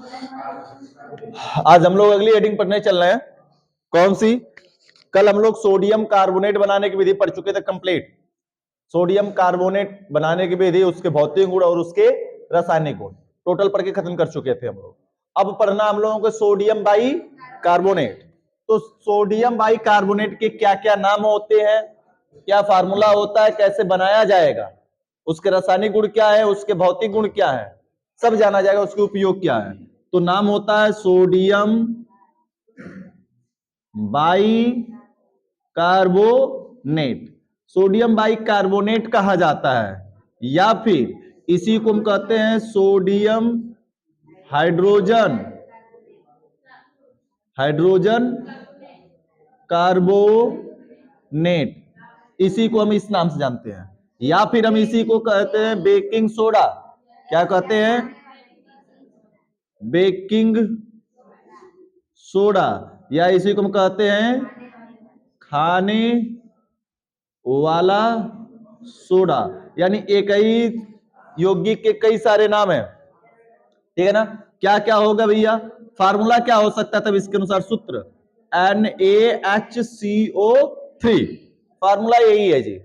आज हम लोग अगली हेडिंग पढ़ने चल रहे हैं। कौन सी? कल हम लोग सोडियम कार्बोनेट बनाने की विधि पढ़ चुके थे कंप्लीट। सोडियम कार्बोनेट बनाने की विधि, उसके भौतिक गुण और उसके रासायनिक गुण टोटल पढ़ के खत्म कर चुके थे हम लोग। अब पढ़ना हम लोगों को सोडियम बाई कार्बोनेट। तो सोडियम बाई कार्बोनेट के क्या क्या नाम होते हैं, क्या फार्मूला होता है, कैसे बनाया जाएगा, उसके रासायनिक गुण क्या है, उसके भौतिक गुण क्या है, सब जाना जाएगा। उसके उपयोग क्या है? तो नाम होता है sodium by carbonate. Sodium by carbonate कहा जाता है, या फिर इसी को हम कहते हैं सोडियम हाइड्रोजन कार्बोनेट। इसी को हम इस नाम से जानते हैं, या फिर हम इसी को कहते हैं बेकिंग सोडा। क्या कहते हैं? बेकिंग सोडा, या इसी को हम कहते हैं खाने वाला सोडा। यानी एक ही यौगिक के कई सारे नाम है, ठीक है ना। क्या क्या होगा भैया? फार्मूला क्या हो सकता है तब इसके अनुसार? सूत्र NaHCO3, फार्मूला यही है जी।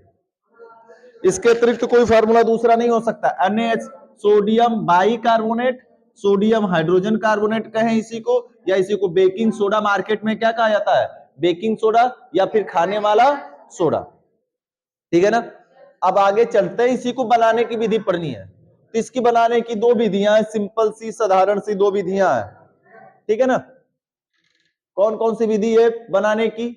इसके अतिरिक्त कोई फार्मूला दूसरा नहीं हो सकता। NaH sodium by carbonate, sodium hydrogen carbonate कहें इसी को, या इसी को बेकिंग सोडा मार्केट में क्या कहा जाता है? बेकिंग सोडा, या फिर खाने वाला सोडा, ठीक है ना। अब आगे चलते हैं, इसी को बनाने की विधि पढ़नी है। तो इसकी बनाने की दो विधियां हैं, सिंपल सी साधारण सी दो विधियां हैं, ठीक है ना। कौन कौन सी विधि है बनाने की?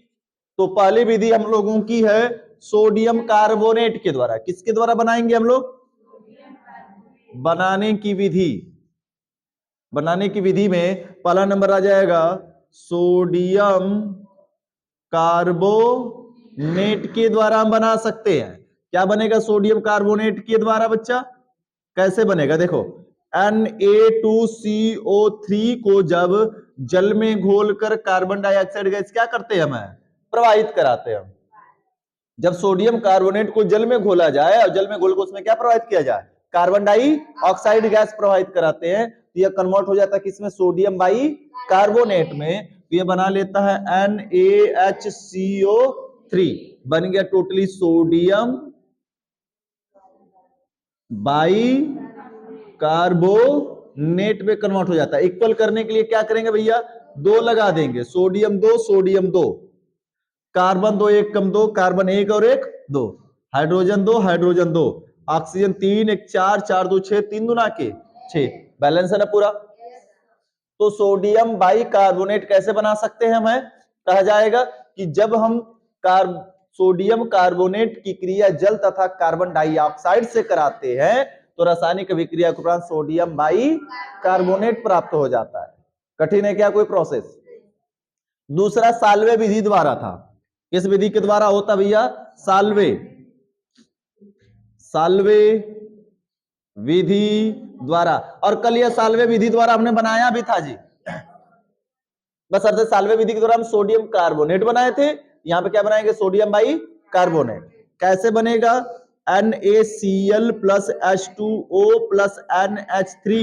तो पहली विधि हम लोगों की है सोडियम कार्बोनेट के द्वारा। किसके द्वारा बनाएंगे हम लोग? बनाने की विधि में पहला नंबर आ जाएगा सोडियम कार्बोनेट के द्वारा हम बना सकते हैं। क्या बनेगा सोडियम कार्बोनेट के द्वारा बच्चा? कैसे बनेगा? देखो, Na2CO3 को जब जल में घोलकर कार्बन डाइऑक्साइड गैस क्या करते हैं? हम प्रवाहित कराते हैं। जब सोडियम कार्बोनेट को जल में घोला जाए और जल में घोल कर उसमें क्या प्रवाहित किया जाए? कार्बन डाइऑक्साइड गैस प्रवाहित कराते हैं, तो यह कन्वर्ट हो जाता है किसमें? सोडियम बाई कार्बोनेट में। तो यह बना लेता है NaHCO3, बन गया टोटली सोडियम बाई कार्बोनेट में कन्वर्ट हो जाता है। इक्वल करने के लिए क्या करेंगे भैया? 2 लगा देंगे, सोडियम 2 सोडियम 2, कार्बन 2 1 कम 2, कार्बन 1 और 1 2, हाइड्रोजन 2 हाइड्रोजन 2, ऑक्सीजन 3 1 4 4 2 6, 3 दूना के 6, बैलेंस है ना पूरा। तो सोडियम बाई कार्बोनेट कैसे बना सकते हैं? हमें कहा जाएगा कि जब हम सोडियम कार्बोनेट की क्रिया जल तथा कार्बन डाइऑक्साइड से कराते हैं तो रासायनिक अभिक्रिया के उपरांत सोडियम बाई कार्बोनेट प्राप्त हो जाता है। कठिन है क्या कोई प्रोसेस? दूसरा साल्वे विधि द्वारा था। किस विधि के द्वारा होता भैया? साल्वे विधि द्वारा। और कल यह साल्वे विधि द्वारा हमने बनाया भी था जी। बस अर्थ साल्वे विधि के द्वारा हम सोडियम कार्बोनेट बनाए थे, यहां पे क्या बनाएंगे? Sodium by carbonate. कैसे बनेगा? NaCl plus H2O plus NH3,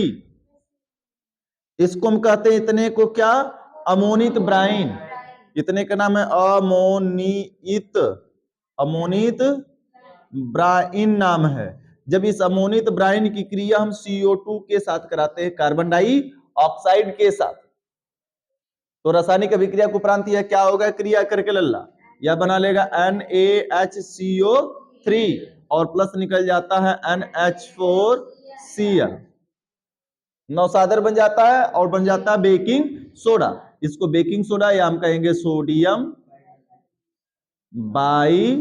इसको हम कहते हैं, इतने को क्या? अमोनित ब्राइन। इतने का नाम है अमोनित ब्राइन नाम है। जब इस अमोनित ब्राइन की क्रिया हम CO2 के साथ कराते हैं, कार्बन डाइऑक्साइड के साथ, तो रासायनिक अभिक्रिया के उपरांत यह क्या होगा? क्रिया करके लल्ला यह बना लेगा NaHCO3 और प्लस निकल जाता है NH4Cl, नौसादर बन जाता है और बन जाता है बेकिंग सोडा। इसको बेकिंग सोडा या हम कहेंगे सोडियम बाई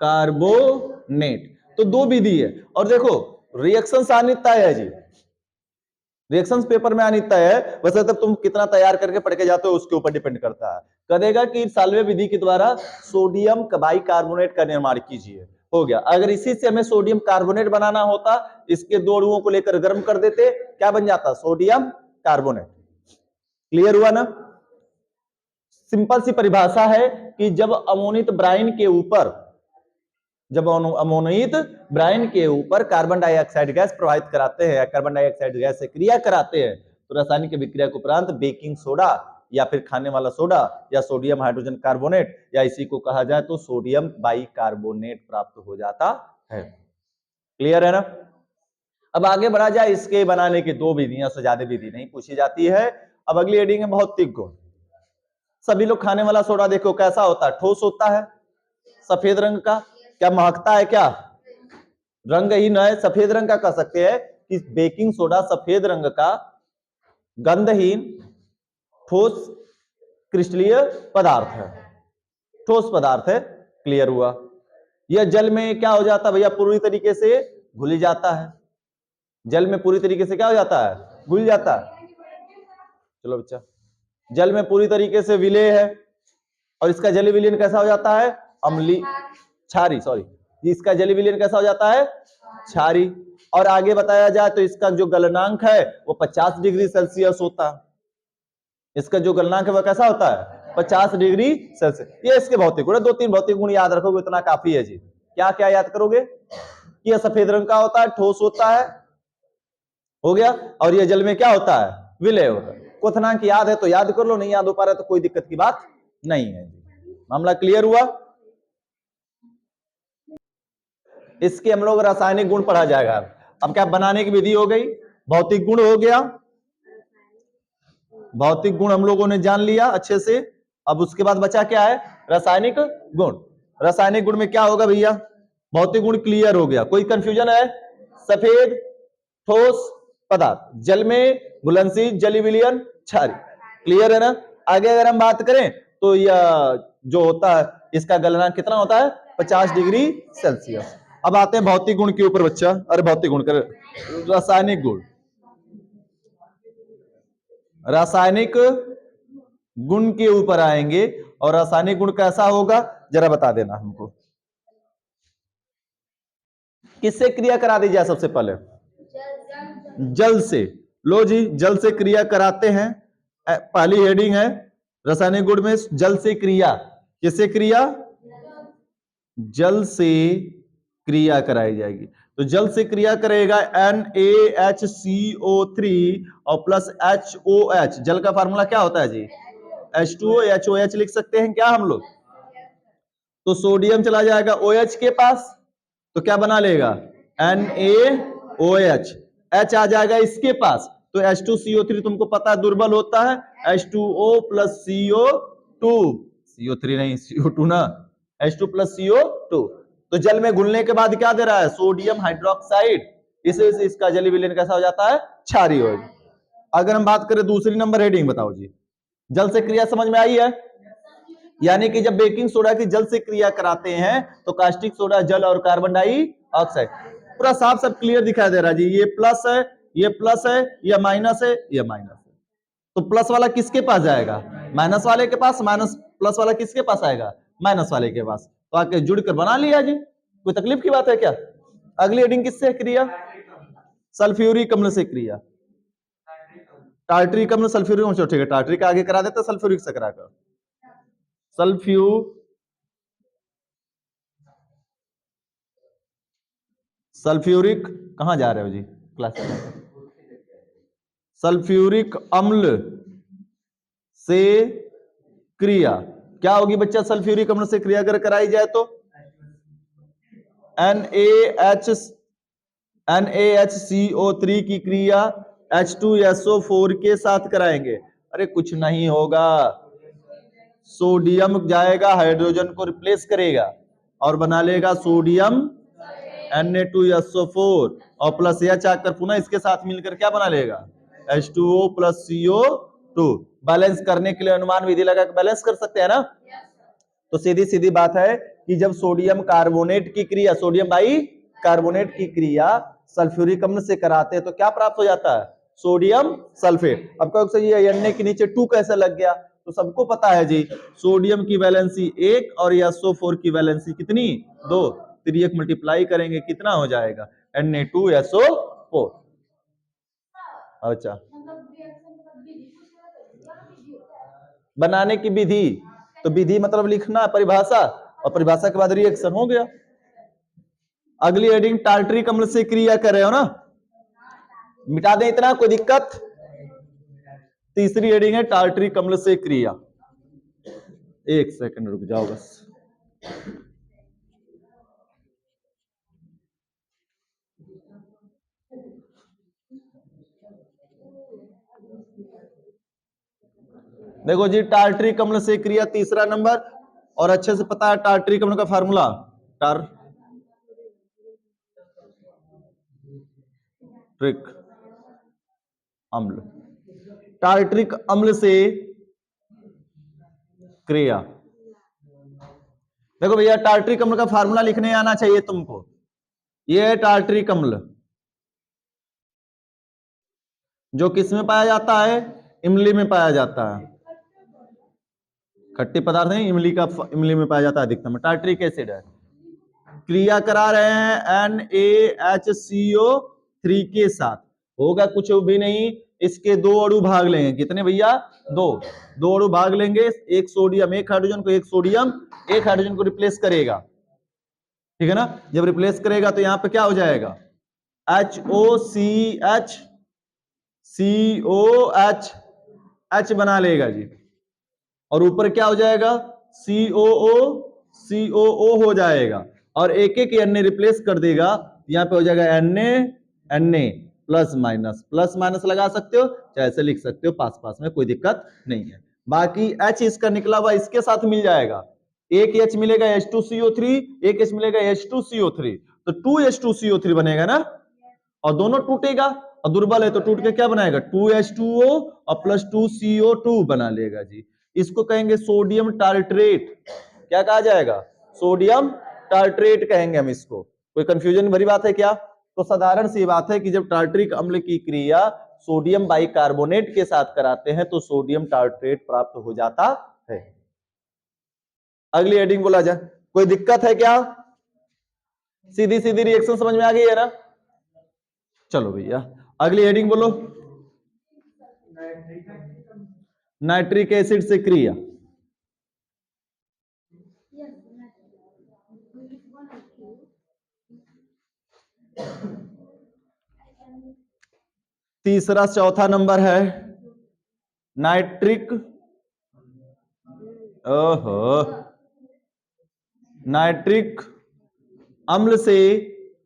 कार्बोनेट। तो दो विधि है। और देखो रिएक्शन अनित्य है जी, रिएक्शन पेपर में अनित्य है, वैसे तब तुम कितना तैयार करके पढ़ के जाते हो उसके ऊपर डिपेंड करता है। कहेगा कि साल्वे विधि के द्वारा सोडियम बाई कार्बोनेट का निर्माण कीजिए, हो गया। अगर इसी से हमें सोडियम कार्बोनेट बनाना होता, इसके दो अणुओं को लेकर गर्म कर देते, क्या बन जाता? Sodium carbonate. क्लियर हुआ ना? सिंपल सी परिभाषा है कि जब अमोनित ब्राइन के ऊपर कार्बन डाइऑक्साइड गैस प्रवाहित कराते हैं, कार्बन डाइऑक्साइड गैस से क्रिया कराते हैं, तो रासायनिक अभिक्रिया के उपरांत बेकिंग सोडा या फिर खाने वाला सोडा या सोडियम हाइड्रोजन कार्बोनेट या इसी को कहा जाए तो सोडियम बाइकार्बोनेट प्राप्त हो जाता है। क्लियर है ना? अब आगे बढ़ा जाए, इसके बनाने की 2 विधियां से ज्यादा विधि नहीं पूछी जाती है। अब अगली हेडिंग है भौतिक गुण। सभी लोग खाने वाला सोडा देखो कैसा होता है, ठोस होता है, सफेद रंग का, क्या महकता है, क्या रंगहीन है, सफेद रंग का कह सकते हैं कि बेकिंग सोडा सफेद रंग का गंधहीन ठोस क्रिस्टलीय पदार्थ है, ठोस पदार्थ है। क्लियर हुआ? यह जल में क्या हो जाता है भैया, पूरी तरीके से घुल जाता है, जल में पूरी तरीके से क्या हो जाता है, घुल जाता है। चलो बच्चा, जल में पूरी तरीके से विलेय है और इसका जलीय विलयन कैसा हो जाता है, अम्लीय, क्षारी, सॉरी, इसका जलीय विलयन कैसा हो जाता है, क्षारी। और आगे बताया जाए तो इसका जो गलनांक है वो 50 डिग्री सेल्सियस होता है, इसका जो गलनांक है वह कैसा होता है, 50 डिग्री सेल्सियस। ये इसके भौतिक गुण, 2-3 भौतिक गुण याद रखोगे इतना काफी है जी। क्या क्या याद करोगे कि यह सफेद रंग का होता है, ठोस होता है, हो गया, और यह जल में क्या होता है, विलय होता है। क्वथनांक याद है तो याद कर लो, नहीं याद हो पा रहा तो कोई दिक्कत की बात नहीं है। मामला क्लियर हुआ? इसके हम लोग रासायनिक गुण पढ़ा जाएगा। अब क्या बनाने की विधि हो गई, भौतिक गुण हो गया, भौतिक गुण हम लोगों ने जान लिया अच्छे से। अब उसके बाद बचा क्या है, रासायनिक गुण। रासायनिक गुण में क्या होगा भैया, भौतिक गुण क्लियर हो गया, कोई कंफ्यूजन है? सफेद ठोस पदार्थ, जल में घुलनशील, जलीय विलयन, क्षारी। क्लियर है ना? आगे अगर हम बात करें तो यह जो होता है इसका गलनांक कितना होता है, 50 डिग्री सेल्सियस। अब आते हैं भौतिक गुण के ऊपर बच्चा, अरे भौतिक गुण कर, रासायनिक गुण। रासायनिक गुण के ऊपर आएंगे और रासायनिक गुण कैसा होगा जरा बता देना हमको। किससे क्रिया करा दी जाए सबसे पहले, जल से। लो जी, जल से क्रिया कराते हैं। पहली हेडिंग है रासायनिक गुण में जल से क्रिया। किससे क्रिया, जल से क्रिया कराई जाएगी। तो जल से क्रिया करेगा NaHCO3 और प्लस HOH। जल का फार्मूला क्या होता है जी, H2O, HOH लिख सकते हैं क्या हम लोग। तो सोडियम चला जाएगा OH के पास, तो क्या बना लेगा, NaOH। H आ जाएगा इसके पास, तो H2CO3 तुमको पता है दुर्बल होता है, H2O प्लस CO2, CO3 नहीं CO2 ना, H2 प्लस CO2। तो जल में घुलने के बाद क्या दे रहा है, सोडियम हाइड्रोक्साइड, इसे इसका जलीय विलयन कैसा हो जाता है, क्षारीय हो। अगर हम बात करें दूसरी नंबर हेडिंग, बताओ जी, जल से क्रिया समझ में आई है? यानी कि जब बेकिंग सोडा की जल से क्रिया कराते हैं तो कास्टिक सोडा जल और कार्बन डाइऑक्साइड, पूरा साफ साफ क्लियर दिखाई दे रहा है जी। ये प्लस है, ये प्लस है, ये माइनस है, ये माइनस है। तो प्लस वाला किसके पास जाएगा, माइनस वाले के पास, माइनस प्लस वाला किसके पास आएगा, माइनस वाले के पास। तो आके जुड़कर बना लिया जी, कोई तकलीफ की बात है क्या? अगली हेडिंग किससे क्रिया, सल्फ्यूरिक अम्ल से क्रिया। टार्टरिक अम्ल सल्फ्यूरिक अम्ल, ठीक है, टार्टरिक आगे करा देते, सल्फ्यूरिक से कराकर। सल्फ्यूरिक कहां जा रहे हो जी क्लास में? सल्फ्यूरिक अम्ल से क्रिया क्या होगी बच्चा, सल्फ्यूरिक अम्ल से क्रिया अगर कराई जाए तो NaHCO3 की क्रिया H2SO4 के साथ कराएंगे। अरे कुछ नहीं होगा, सोडियम जाएगा हाइड्रोजन को रिप्लेस करेगा और बना लेगा सोडियम Na2SO4 और प्लस H आकर पुनः इसके साथ मिलकर क्या बना लेगा, H2O प्लस CO2। बैलेंस करने के लिए अनुमान विधि लगा बैलेंस कर सकते हैं ना। तो सीधी सीधी बात है कि जब सोडियम कार्बोनेट की क्रिया, सोडियम बाई कार्बोनेट की क्रिया सल्फ्यूरिक अम्ल से कराते हैं तो क्या प्राप्त हो जाता है, सोडियम सल्फेट। अब कहो ये Na के नीचे 2 कैसे लग गया, तो सबको पता है जी सोडियम की वैलेंसी 1 और SO4 की वैलेंसी कितनी, 2, 3 मल्टीप्लाई करेंगे कितना हो जाएगा, Na2SO4। अच्छा, बनाने की विधि, तो विधि मतलब लिखना परिभाषा, और परिभाषा के बाद रिएक्शन हो गया। अगली हेडिंग टार्टरिक अम्ल से क्रिया कर रहे हो ना, मिटा दें इतना, कोई दिक्कत? तीसरी हेडिंग है टार्टरिक अम्ल से क्रिया। एक सेकंड रुक जाओ बस। देखो जी, टार्टरिक अम्ल से क्रिया तीसरा नंबर, और अच्छे से पता है टार्टरिक अम्ल का फार्मूला, टार्टरिक अम्ल, टार्टरिक अम्ल से क्रिया। देखो भैया, टार्टरिक अम्ल का फार्मूला लिखने आना चाहिए तुमको। ये है टार्टरिक अम्ल, जो किस में पाया जाता है? इमली में पाया जाता है। खट्टे पदार्थ नहीं, इमली में पाया जाता है अधिकतम। टार्टरिक एसिड है, क्रिया करा रहे हैं NaHCO3 के साथ। होगा कुछ भी नहीं, इसके दो अणु भाग लेंगे। कितने भैया? दो अणु भाग लेंगे। एक सोडियम एक हाइड्रोजन को, एक सोडियम एक हाइड्रोजन को रिप्लेस करेगा, ठीक है ना। जब रिप्लेस करेगा तो यहां पे क्या हो जाएगा? HOCH COH H बना लेगा जी, और ऊपर क्या हो जाएगा? COO COO हो जाएगा, और एक एक Na रिप्लेस कर देगा। यहां पे हो जाएगा Na प्लस माइनस लगा सकते हो, चाहे ऐसे लिख सकते हो, पास पास में कोई दिक्कत नहीं है। बाकी H इसका निकला हुआ इसके साथ मिल जाएगा। एक H मिलेगा H2CO3, एक H मिलेगा H2CO3, तो 2H2CO3 बनेगा ना, और दोनों टूटेगा, और दुर्बल है तो टूट के क्या बनाएगा? 2H2O और प्लस 2CO2 बना लेगा जी। इसको कहेंगे सोडियम टार्ट्रेट। क्या कहा जाएगा? सोडियम टार्ट्रेट कहेंगे हम इसको। कोई कंफ्यूजन भरी बात है क्या? तो साधारण सी बात है कि जब टार्ट्रिक अम्ल की क्रिया सोडियम बाइकार्बोनेट के साथ कराते हैं तो सोडियम टार्ट्रेट प्राप्त हो जाता है। अगली हेडिंग बोला जाए, कोई दिक्कत है क्या? सीधी सीधी रिएक्शन समझ में आ गई है ना? चलो भैया, अगली हेडिंग बोलो। नाइट्रिक एसिड से क्रिया। तीसरा चौथा नंबर है नाइट्रिक, ओहो, नाइट्रिक अम्ल से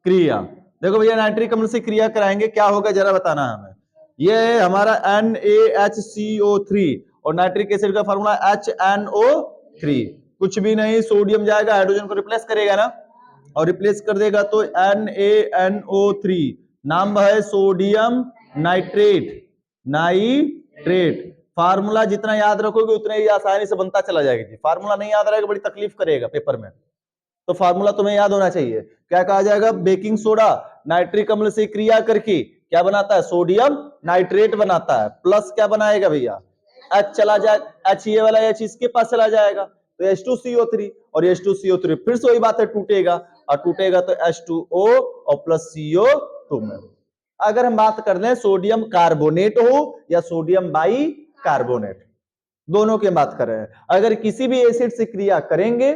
क्रिया। देखो भैया, नाइट्रिक अम्ल से क्रिया कराएंगे, क्या होगा जरा बताना हमें। ये है हमारा NaHCO3, और नाइट्रिक एसिड का फॉर्मूला HNO3। कुछ भी नहीं, सोडियम जाएगा, हाइड्रोजन को रिप्लेस करेगा ना, और रिप्लेस कर देगा तो NaNO3, नाम है सोडियम नाइट्रेट। फार्मूला जितना याद रखोगे उतना ही आसानी से बनता चला जाएगा जी। फार्मूला नहीं याद रहेगा बड़ी तकलीफ करेगा पेपर में, तो फार्मूला तुम्हें याद होना चाहिए। क्या कहा जाएगा? बेकिंग सोडा नाइट्रिक अम्ल से क्रिया करके क्या बनाता है? सोडियम नाइट्रेट बनाता है। प्लस क्या बनाएगा भैया? H चला जाए, H ये वाला H इसके पास चला जाएगा तो H2CO3, और H2CO3 फिर से वही बात है, टूटेगा, और टूटेगा तो H2O और प्लस CO2 में। अगर हम बात कर लें सोडियम कार्बोनेट हो या सोडियम बाई कार्बोनेट, दोनों की बात कर रहे हैं, अगर किसी भी एसिड से क्रिया करेंगे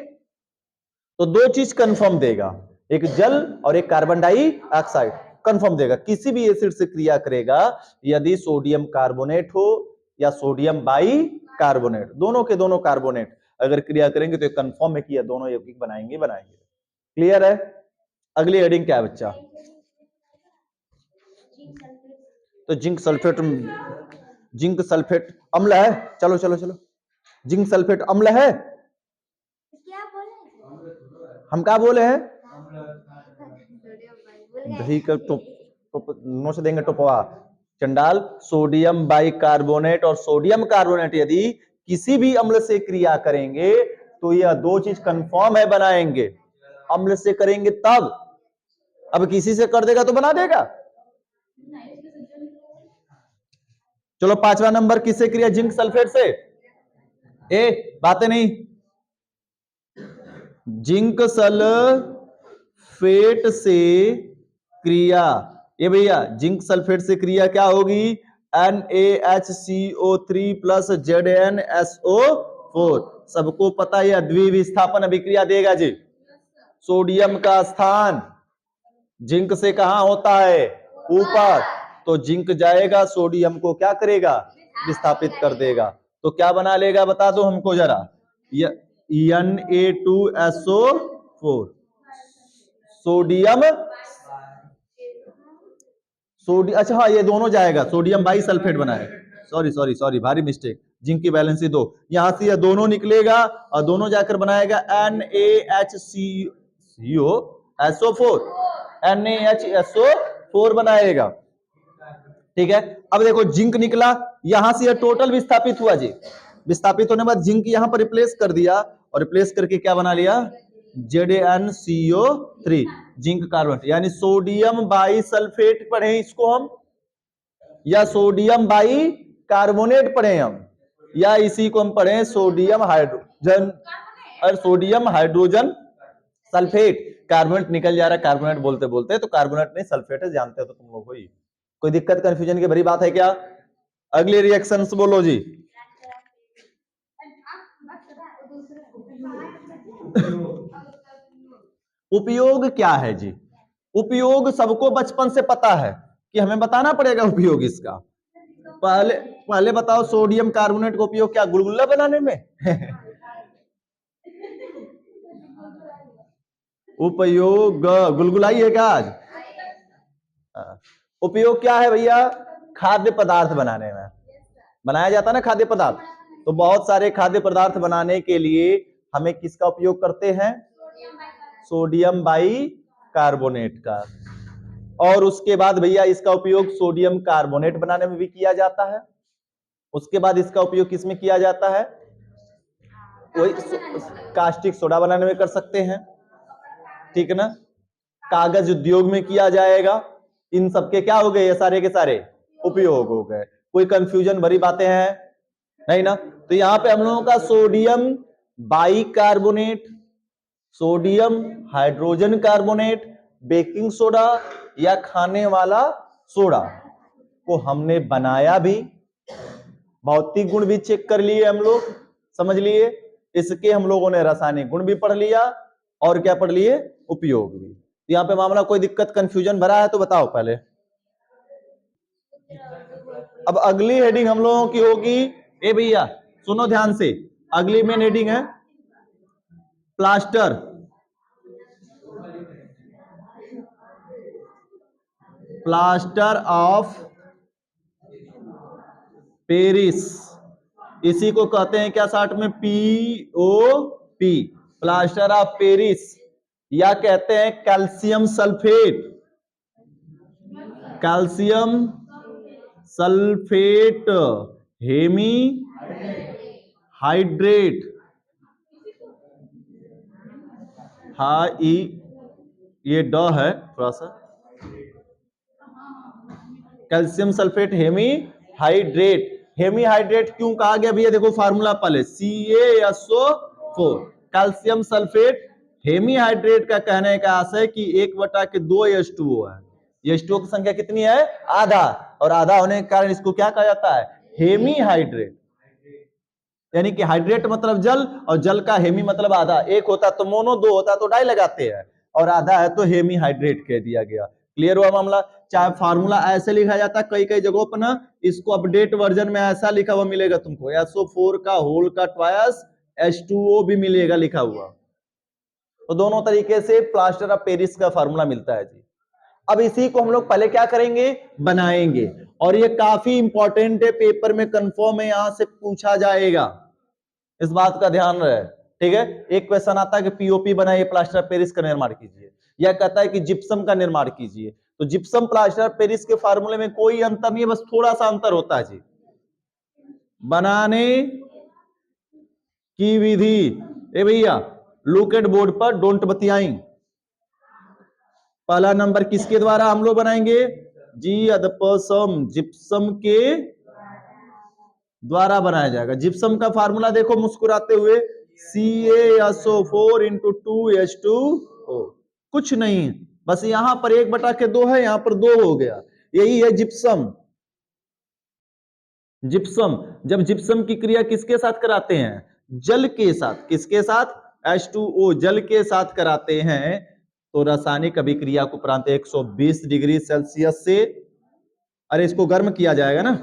तो दो चीज कंफर्म देगा, एक जल और एक कार्बन डाइऑक्साइड कंफर्म देगा। किसी भी एसिड से क्रिया करेगा, यदि सोडियम कार्बोनेट हो या सोडियम बाई कार्बोनेट, दोनों के दोनों कार्बोनेट अगर क्रिया करेंगे तो कंफर्म है कि ये दोनों यौगिक बनाएंगे। क्लियर है? अगली हेडिंग क्या है बच्चा? तो जिंक सल्फेट अम्ल है। चलो चलो चलो, जिंक सल्फेट अम्ल है। हम क्या बोले हैं? दही का नो से देंगे टोपवा चंडाल। सोडियम बाइकार्बोनेट और सोडियम कार्बोनेट यदि किसी भी अम्ल से क्रिया करेंगे तो यह दो चीज कंफर्म है, बनाएंगे। अम्ल से करेंगे तब, अब किसी से कर देगा तो बना देगा। चलो पांचवा नंबर, किससे क्रिया? जिंक सल्फेट से। बातें नहीं, जिंक सल्फेट से क्रिया। ये भैया जिंक सल्फेट से क्रिया क्या होगी? NaHCO3 plus ZnSO4। सबको पता है द्विविस्थापन अभिक्रिया देगा जी। सोडियम का स्थान जिंक से कहां होता है? ऊपर, तो जिंक जाएगा, सोडियम को क्या करेगा? विस्थापित कर देगा। तो क्या बना लेगा बता दो हमको जरा, Na2SO4 सोडियम, अच्छा हाँ ये दोनों जाएगा, सोडियम बाई सल्फेट बनाएगा, सॉरी भारी मिस्टेक, जिंक की वैलेंसी 2, यहां से ये दोनों निकलेगा और दोनों जाकर बनाएगा NaHCO4 बनाएगा। ठीक है, अब देखो जिंक निकला, यहां से ये टोटल विस्थापित हुआ जी, विस्थापित होने के बाद जिंक यहां पर रिप्लेस कर दिया और रिप्लेस करके क्या बना लिया, ZnCO3 जिंक कार्बोनेट, यानी सोडियम बाई सल्फेट पढ़े इसको हम, या सोडियम बाई कार्बोनेट पढ़े हम, या इसी को हम पढ़े सोडियम हाइड्रोजन, और सोडियम हाइड्रोजन सल्फेट, कार्बोनेट निकल जा रहा है कार्बोनेट बोलते बोलते, तो कार्बोनेट नहीं सल्फेट है, जानते हो तो तुम लोग ही। कोई दिक्कत कंफ्यूजन की भरी बात है क्या? अगले रिएक्शंस बोलो जी। उपयोग क्या है जी? उपयोग सबको बचपन से पता है कि हमें बताना पड़ेगा उपयोग इसका। पहले बताओ, सोडियम कार्बोनेट का उपयोग क्या, गुलगुल्ला बनाने में? उपयोग गुलगुलाई है क्या आज? उपयोग क्या है भैया? खाद्य पदार्थ बनाने में बनाया जाता है ना खाद्य पदार्थ, तो बहुत सारे खाद्य पदार्थ बनाने के लिए हमें किसका उपयोग करते हैं? सोडियम बाई कार्बोनेट का। और उसके बाद भैया इसका उपयोग सोडियम कार्बोनेट बनाने में भी किया जाता है। उसके बाद इसका उपयोग किसमें किया जाता है? वही कास्टिक सोडा बनाने में कर सकते हैं, ठीक है ना, कागज उद्योग में किया जाएगा। इन सबके क्या हो गए, ये सारे के सारे उपयोग हो गए। कोई कंफ्यूजन भरी बातें हैं? नहीं ना। तो यहां पे हम लोगों का sodium by carbonate, sodium hydrogen carbonate, baking soda या खाने वाला सोडा को हमने बनाया भी, भौतिक गुण भी चेक कर लिए हम लोग, समझ लिए, इसके हम लोगों ने रासायनिक गुण भी पढ़ लिया, और क्या पढ़ लिए, उपयोग भी। यहाँ पे मामला कोई दिक्कत कंफ्यूजन भरा है तो बताओ पहले। अब अगली हेडिंग हम लोगों की होगी, ए भैया सुनो ध्यान से, अगली मेन हेडिंग है प्लास्टर, प्लास्टर ऑफ पेरिस, इसी को कहते हैं क्या शॉर्ट में, POP, प्लास्टर ऑफ पेरिस, या कहते हैं calcium sulphate, calcium sulphate hemihydrate, ये ड है थोड़ा सा, calcium sulphate hemihydrate. Hemihydrate क्यों कहा गया भैया, देखो फार्मूला पहले, CaSO4, calcium sulphate Hemy hydrate का कहने का आशय कि 1/2 H2O है, H2O की संख्या कितनी है, आधा, और आधा होने के कारण इसको क्या कहा जाता है, हेमी हाइड्रेट, यानी कि हाइड्रेट मतलब जल, और जल का हेमी मतलब आधा, एक होता तो मोनो, दो होता तो डाई लगाते हैं, और आधा है तो हेमी हाइड्रेट कह दिया गया। क्लियर हुआ मामला? चाहे फार्मूला ऐसे लिखा जाता है, कई कई जगहों पर ना इसको अपडेट वर्जन में ऐसा लिखा हुआ मिलेगा तुमको, SO4 का होल का ट्वाइस H2O भी मिलेगा लिखा हुआ। तो दोनों तरीके से प्लास्टर ऑफ पेरिस का फार्मूला मिलता है जी। अब इसी को हम लोग पहले क्या करेंगे, बनाएंगे, और ये काफी इंपॉर्टेंट है, पेपर में कंफर्म है, यहां से पूछा जाएगा, इस बात का ध्यान रहे, ठीक है। एक क्वेश्चन आता है कि POP बनाइए, प्लास्टर ऑफ पेरिस का निर्माण कीजिए, या कहता है कि जिप्सम का निर्माण कीजिए, तो जिप्सम प्लास्टर ऑफ पेरिस के फार्मूले में कोई अंतर नहीं है, बस थोड़ा सा अंतर होता है जी, बनाने की विधि। ए भैया लुक एट बोर्ड पर, डोंट बतियाई। पहला नंबर किसके द्वारा हम लोग बनाएंगे जी, अदपसम, जिप्सम के द्वारा बनाया जाएगा। जिप्सम का फार्मूला देखो मुस्कुराते हुए, CaSO4 × 2H2O, कुछ नहीं, बस यहां पर 1/2 है, यहां पर 2 हो गया, यही है जिप्सम। जिप्सम, जब जिप्सम की क्रिया किसके साथ कराते हैं, जल के साथ, किसके साथ, H2O, जल के साथ कराते हैं, तो रासायनिक अभिक्रिया को प्रांत 120 डिग्री सेल्सियस से, अरे इसको गर्म किया जाएगा ना,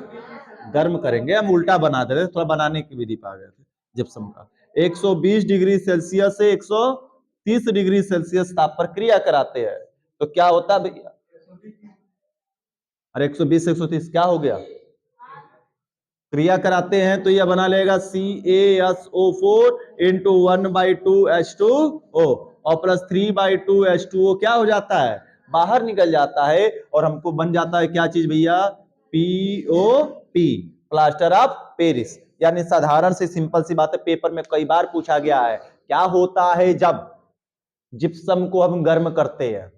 गर्म करेंगे, हम उल्टा बना दे रहे थे, थोड़ा बनाने की विधि पा गए थे जिप्सम का। 120 डिग्री सेल्सियस से 130 डिग्री सेल्सियस ताप पर क्रिया कराते हैं तो क्या होता है भैया? अरे 120 से 130 क्या हो गया? क्रिया कराते हैं तो यह बना लेगा CaSO4 इंटू 1/2H2O और प्लस 3/2H2O क्या हो जाता है? बाहर निकल जाता है और हमको बन जाता है क्या चीज भैया? POP, plaster of Paris. यानी साधारण से सिंपल सी बात है, पेपर में कई बार पूछा गया है, क्या होता है जब जिप्सम को हम गर्म करते हैं?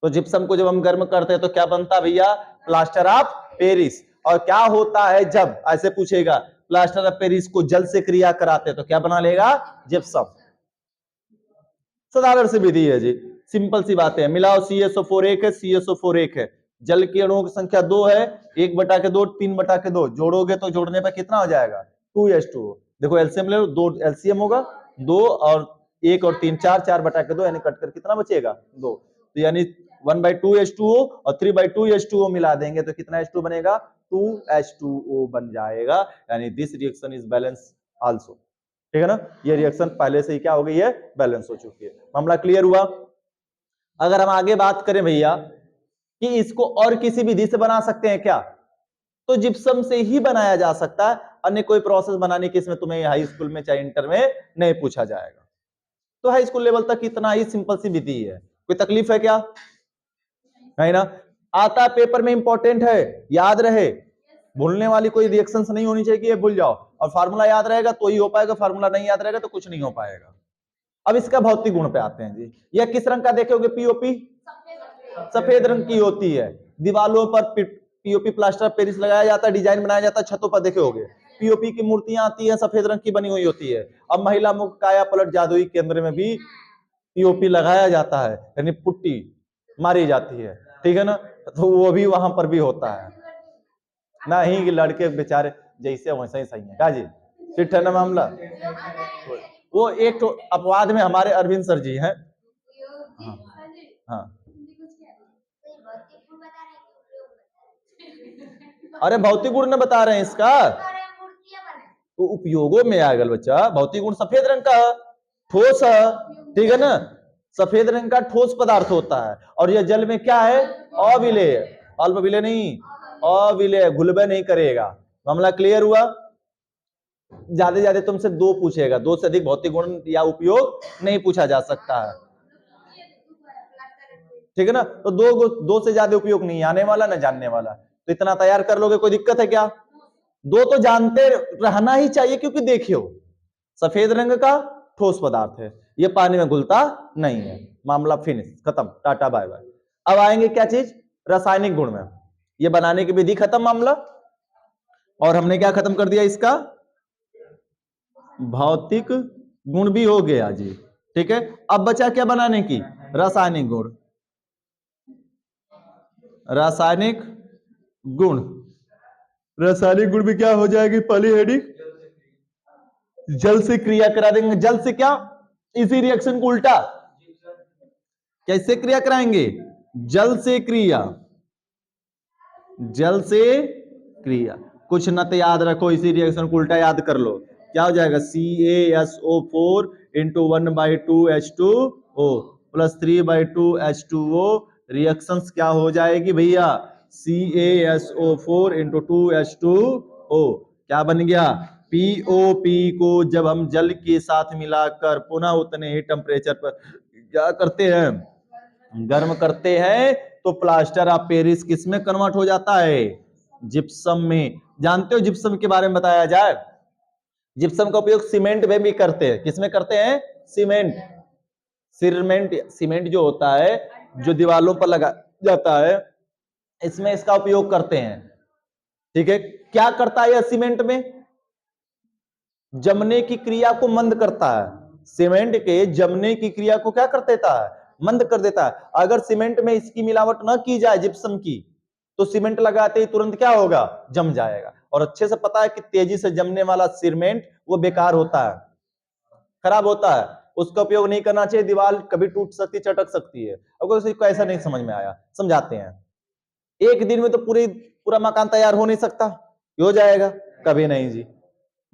तो जिप्सम को जब हम गर्म करते हैं तो क्या बनता है भैया? Plaster of Paris. और क्या होता है जब, ऐसे पूछेगा, प्लास्टर ऑफ पेरिस को जल से क्रिया कराते हैं तो क्या बना लेगा? जिप्सम। साधारण सी विधि है जी, सिंपल सी बातें हैं। मिलाओ CaSO4 1 है, CaSO4 1 है, जल के अणुओं की संख्या 2 है, 1/2 3/2 जोड़ोगे तो जोड़ने पर कितना हो जाएगा? 2H2O। देखो एलसीएम ले लो, 2 एलसीएम होगा, 2 और 1 और 3 4, 4/2 यानी कट कर कितना बचेगा? 2। तो यानी 1/2H2O और 3/2H2O मिला देंगे तो कितना H2 बनेगा? 2H2O बन जाएगा। यानी this reaction is balance also. ठीक है ना? ये रिएक्शन पहले से ही क्या हो गई है? बैलेंस हो चुकी है। मामला क्लियर हुआ? अगर हम आगे बात करें भैया कि इसको और किसी विधि से बना सकते हैं क्या, तो जिप्सम से ही बनाया जा सकता है। अन्य कोई प्रोसेस बनाने की इसमें तुम्हें हाई स्कूल में चाहे इंटर में नहीं पूछा जाएगा। तो हाई स्कूल लेवल तक इतना ही सिंपल सी विधि है। कोई तकलीफ है क्या? है ना? आता पेपर में इंपॉर्टेंट है, याद रहे, भूलने वाली कोई रिएक्शंस नहीं होनी चाहिए कि ये भूल जाओ। और फार्मूला याद रहेगा तो ही हो पाएगा, फार्मूला नहीं याद रहेगा तो कुछ नहीं हो पाएगा। अब इसका भौतिक गुण पे आते हैं जी। यह किस रंग का देखोगे? पीओपी सफेद रंग की होती है। दीवालों पर पीओपी प्लास्टर ऑफ पेरिस लगाया जाता है, डिजाइन बनाया जाता है, छतों पर देखे होगे पीओपी की मूर्तियां आती हैं, सफेद रंग की बनी हुई होती है। अब महिला मुख काया पलट जादुई केंद्र में भी पीओपी लगाया जाता है, यानी पुट्टी मारी जाती है। ठीक है ना? तो वो भी वहां पर भी होता है ना ही कि लड़के बेचारे जैसे वैसे ही सही है का जी। ठीक है ना मामला? वो एक तो अपवाद में हमारे अरविंद सर जी हैं। हाँ, हाँ। अरे भौतिक गुण न बता रहे हैं इसका, तो उपयोगों में आ गया बच्चा। भौतिक गुण सफेद रंग का ठोस है, ठीक है ना? सफेद रंग का ठोस पदार्थ होता है और यह जल में क्या है? अविलेय, अल्प विलेय नहीं, अविलेय, घुलबे नहीं करेगा। मामला क्लियर हुआ? ज्यादा ज्यादा तुमसे 2 पूछेगा, 2 से अधिक भौतिक गुण या उपयोग नहीं पूछा जा सकता है। ठीक है ना? तो 2 से ज्यादा उपयोग नहीं आने वाला ना जानने वाला, तो इतना तैयार कर लोगे, कोई दिक्कत है क्या? 2 तो जानते रहना ही चाहिए, क्योंकि देखियो सफेद रंग का ठोस पदार्थ है, ये पानी में घुलता नहीं है। मामला फिनिश, खत्म, टाटा बाय बाय। अब आएंगे क्या चीज? रासायनिक गुण में। ये बनाने की विधि खत्म, मामला। और हमने क्या खत्म कर दिया? इसका भौतिक गुण भी हो गया जी। ठीक है, अब बचा क्या बनाने की? रासायनिक गुण। रासायनिक गुण, रासायनिक गुण में क्या हो जाएगी? पहली हेडिंग, जल से क्रिया करा देंगे। जल से क्या? इसी रिएक्शन को उल्टा कैसे क्रिया कराएंगे? जल से क्रिया, जल से क्रिया। कुछ न तो याद रखो, इसी रिएक्शन को उल्टा याद कर लो। क्या हो जाएगा? CaSO4 into 1/2H2O plus 3/2H2O। Reactions क्या हो जाएगी भैया? CaSO4 इंटू 2H2O क्या बन गया? POP को जब हम जल के साथ मिलाकर पुनः उतने ही टेम्परेचर पर क्या करते हैं? गर्म करते हैं, तो प्लास्टर ऑफ पेरिस किस में कन्वर्ट हो जाता है? जिप्सम में। जानते हो जिप्सम के बारे में बताया जाए? जिप्सम का उपयोग सीमेंट में भी करते हैं। किसमें करते हैं? सीमेंट। सीमेंट जो होता है, जो दीवारों पर लगा जाता है, इसमें इसका उपयोग करते हैं। ठीक है, क्या करता है यह सीमेंट में? जमने की क्रिया को मंद करता है। सीमेंट के जमने की क्रिया को क्या कर देता है? मंद कर देता है। अगर सीमेंट में इसकी मिलावट न की जाए, जिप्सम की, तो सीमेंट लगाते ही तुरंत क्या होगा? जम जाएगा। और अच्छे से पता है कि तेजी से जमने वाला सीमेंट वो बेकार होता है, खराब होता है, उसका उपयोग नहीं करना चाहिए। दीवार कभी टूट सकती, चटक सकती है। अगर किसी को ऐसा नहीं समझ में आया, समझाते हैं। एक दिन में तो पूरा मकान तैयार हो नहीं सकता। ये हो जाएगा? कभी नहीं जी।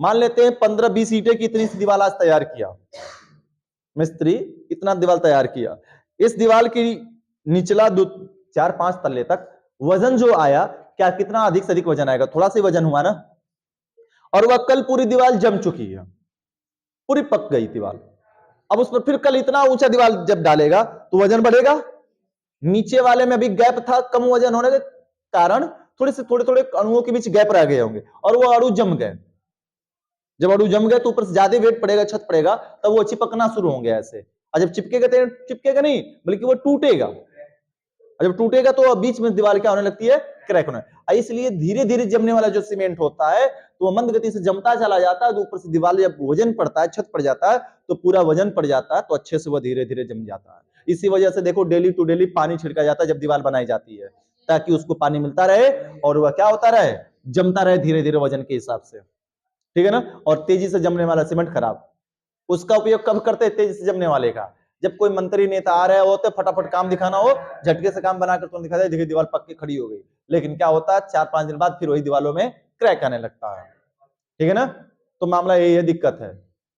मान लेते हैं 15-20 ईंटें की इतनी सी दीवार आज तैयार किया, मिस्त्री इतना दीवार तैयार किया, इस दीवार की निचला 4-5 तल्ले तक वजन जो आया, क्या कितना अधिक से अधिक वजन आएगा? थोड़ा सा वजन हुआ ना। और वह कल पूरी दीवार जम चुकी है, पूरी पक गई दीवार। अब उस पर फिर कल इतना ऊंचा दीवार जब डालेगा तो वजन बढ़ेगा। नीचे वाले में भी गैप था, कम वजन होने के कारण थोड़े थोड़े अणुओं के बीच गैप रह गए होंगे और वो अणु जम गए। जब अणु जम गए तो ऊपर से ज्यादा वेट पड़ेगा, छत पड़ेगा, तब वो चिपकना शुरू होंगे ऐसे। और जब चिपकेगा तो चिपकेगा नहीं, बल्कि वो टूटेगा। और जब टूटेगा तो बीच में दीवार क्या होने लगती है? क्रैक होने। इसलिए धीरे धीरे जमने वाला जो सीमेंट होता है तो वो मंद गति से जमता चला जाता है, तो ऊपर से दीवार जब वजन पड़ता है, छत पड़ जाता है, तो पूरा वजन पड़ जाता है, तो अच्छे से वो धीरे धीरे जम जाता है। इसी वजह से देखो डेली टू डेली पानी छिड़का जाता है जब दीवार बनाई जाती है, ताकि उसको पानी मिलता रहे और वह क्या होता रहे? जमता रहे धीरे धीरे वजन के हिसाब से, ठीक है ना। और तेजी से जमने वाला सीमेंट खराब। उसका उपयोग कब करते हैं? तेजी से जमने वाले का। जब कोई मंत्री नेता आ रहे होते, फटाफट काम दिखाना हो, झटके से काम बनाकर तुम दिखा दे, देखिए दीवार पक्की खड़ी हो गई। लेकिन क्या होता है, 4-5 दिन बाद फिर वही दीवारों में क्रैक आने लगता है, ठीक है ना। तो मामला यही है, दिक्कत है।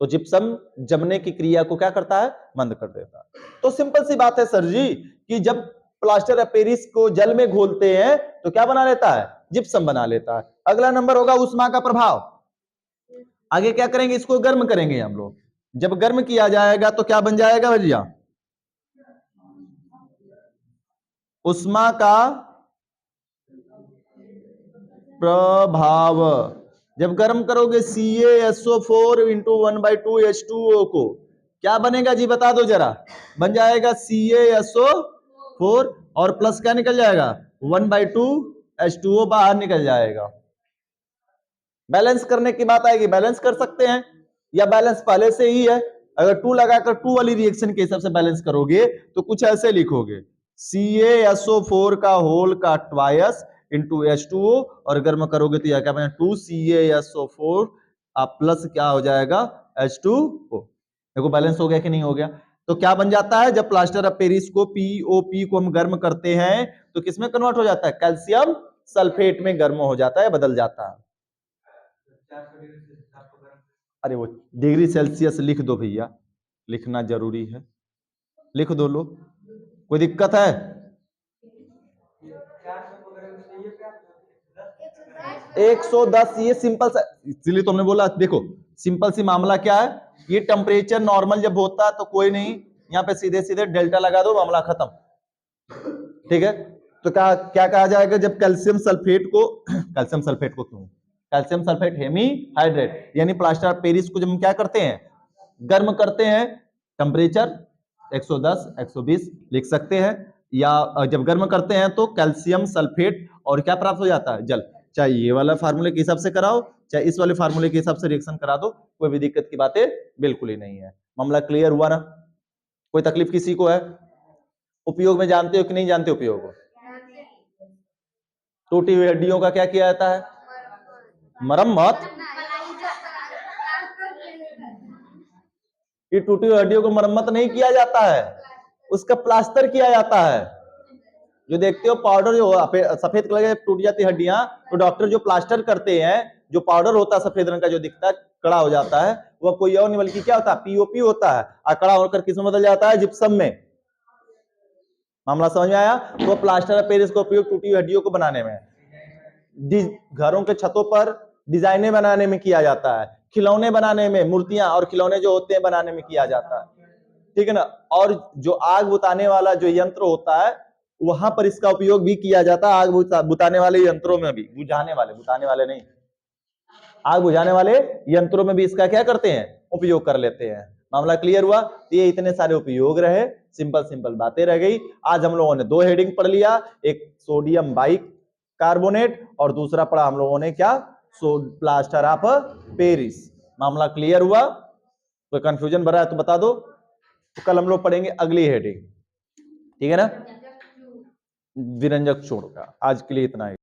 तो जिप्सम जमने की क्रिया को क्या करता है? मंद कर देता है। तो सिंपल सी बात है सर जी, कि जब प्लास्टर ऑफ पेरिस को जल में घोलते हैं तो क्या बना लेता है? जिप्सम बना लेता है। अगला नंबर होगा उष्मा का प्रभाव। आगे क्या करेंगे? इसको गर्म करेंगे हम लोग। जब गर्म किया जाएगा तो क्या बन जाएगा भैया? उष्मा का प्रभाव। जब गर्म करोगे CaSO4 इंटू 1/2H2O को, क्या बनेगा जी? बता दो जरा। बन जाएगा CaSO4 और प्लस क्या निकल जाएगा? 1/2H2O बाहर निकल जाएगा। बैलेंस करने की बात आएगी, बैलेंस कर सकते हैं, या बैलेंस पहले से ही है। अगर 2 लगाकर 2 वाली रिएक्शन के हिसाब से बैलेंस करोगे तो कुछ ऐसे लिखोगे, CaSO4 का होल का ट्वाइस इंटू H2O, और गर्म करोगे तो यह क्या बनेगा? 2CaSO4 प्लस क्या हो जाएगा? H2O। देखो बैलेंस हो गया कि नहीं हो गया? तो क्या बन जाता है? जब प्लास्टर ऑफ पेरिस को POP को हम गर्म करते हैं तो किसमें कन्वर्ट हो जाता है? कैल्शियम सल्फेट में गर्म हो जाता है, बदल जाता है। अरे वो डिग्री सेल्सियस लिख दो भैया, लिखना जरूरी है, लिख दो लो, कोई दिक्कत है? 110, ये सिंपल सा, इसलिए तुमने बोला। देखो सिंपल सी मामला क्या है, ये टेम्परेचर नॉर्मल जब होता है तो कोई नहीं, यहाँ पे सीधे सीधे डेल्टा लगा दो, मामला खत्म, ठीक है। तो क्या क्या कहा जाएगा जब कैल्शियम सल्फेट को कैल्शियम सल्फेट को क्यों, कैल्शियम सल्फेट हेमीहाइड्रेट, यानी प्लास्टर ऑफ पेरिस को जब हम क्या करते हैं? गर्म करते हैं, टेम्परेचर 110 120 लिख सकते हैं, या जब गर्म करते हैं तो कैल्शियम सल्फेट और क्या प्राप्त हो जाता है? जल। चाहे ये वाला फार्मूले के हिसाब से कराओ, चाहे इस वाले फार्मूले के हिसाब से रिएक्शन करा दो, कोई भी दिक्कत की बातें बिल्कुल ही नहीं है। मामला क्लियर हुआ ना? कोई तकलीफ किसी को है? उपयोग में जानते हो कि नहीं जानते उपयोग? टूटी हुई हड्डियों का क्या किया जाता है? मरम्मत। ये टूटी हुई हड्डियों को मरम्मत नहीं किया जाता है, उसका प्लास्टर किया जाता है। जो देखते हो पाउडर जो सफेद कलर के टूट जाती हड्डियां, तो डॉक्टर जो प्लास्टर करते हैं, जो पाउडर होता है सफेद रंग का जो दिखता है, कड़ा हो जाता है, वह कोई और नहीं बल्कि क्या होता है? POP होता है। और कड़ा होकर किसमें बदल जाता है? जिप्सम में। मामला समझ में आया? तो प्लास्टर ऑफ पेरिस का उपयोग टूटी हुई हड्डियों को बनाने में, घरों के छतों पर डिजाइने बनाने में किया जाता है, खिलौने बनाने में, मूर्तियां और खिलौने जो होते हैं बनाने में किया जाता है, ठीक है ना। और जो आग बुताने वाला जो यंत्र होता है, वहां पर इसका उपयोग भी किया जाता है। आग बुताने वाले यंत्रों में भी, बुताने वाले नहीं, आग बुझाने वाले यंत्रों में भी इसका क्या करते हैं? उपयोग कर लेते हैं। मामला क्लियर हुआ? ये इतने सारे उपयोग रहे, सिंपल सिंपल बातें रह गई। आज हम लोगों ने 2 हेडिंग पढ़ लिया, एक सोडियम बाइकार्बोनेट और दूसरा पढ़ा हम लोगों ने क्या? Plaster of Paris. मामला क्लियर हुआ? कोई कंफ्यूजन भरा है तो बता दो। तो कल हम लोग पढ़ेंगे अगली हेडिंग, ठीक है ना? विरंजक चूर्ण का। आज के लिए इतना ही।